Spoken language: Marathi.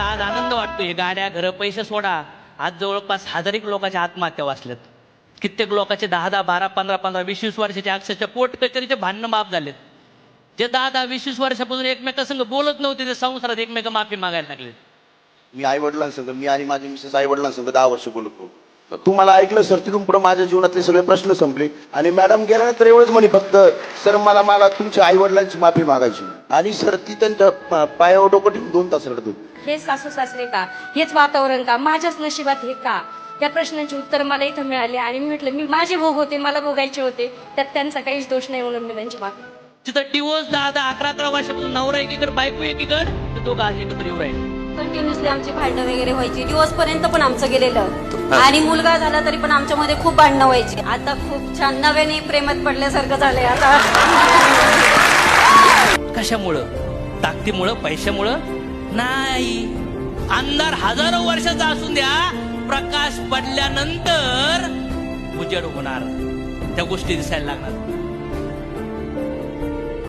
मला आज आनंद वाटतोय. गाड्या घर पैसे सोडा, आज जवळपास 1000 लोकांच्या आत्महत्या वाचल्यात. कित्येक लोकांचे 10-10, 12-15, 20-20 वर्षाचे अक्षरशः कोर्ट कचेरीचे भांडणं माफ झालेत. जे 10-10, 20-20 वर्षापासून एकमेकांसंग बोलत नव्हते ते संसारात एकमेक माफी मागायला लागले. मी आई वडिलांसंग, मी आणि माझी मिसेस आई वडिलांसंग 10 वर्ष बोलतो. तुम्हाला ऐकलं सर, तिथून पुढे माझ्या जीवनातले सगळे प्रश्न संपले. आणि मॅडम गेल्यानंतर एवढंच म्हणे फक्त, सर मला तुमच्या आई वडिलांची माफी मागायची. आणि सर ती त्यांच्या पायावर डोकं ठेवून 2 तास रडत होती. हे सासू सासरे का, हेच वातावरण का, माझ्याच नशिबात हे का, या प्रश्नांची उत्तर मला इथं मिळाली. आणि मी म्हटलं मी माझे भोग होते, मला भोगायचे होते, त्यात त्यांचा काहीच दोष नाही म्हणून मी त्यांची माफी. तिथं डिवोर्स 10-10, 11-11 वर्षापासून नवरा एकीकडे बायको एकीकडे, तर दोघं आज एकत्र येऊ राहिले. कंटिन्युअसली आमची भांडणं वगैरे व्हायची, दिवस पर्यंत पण आमचं गेलेलं. आणि मुलगा झाला तरी पण आमच्यामध्ये खूप भांडणं व्हायची. आता खूप छान नव्याने प्रेमात पडल्यासारखं झालंय आता. कशामुळं? ताकदीमुळं? पैशामुळं? नाही. अंधार हजारो वर्षाचा असून द्या, प्रकाश पडल्यानंतर उजेड होणार, त्या गोष्टी दिसायला लागणार.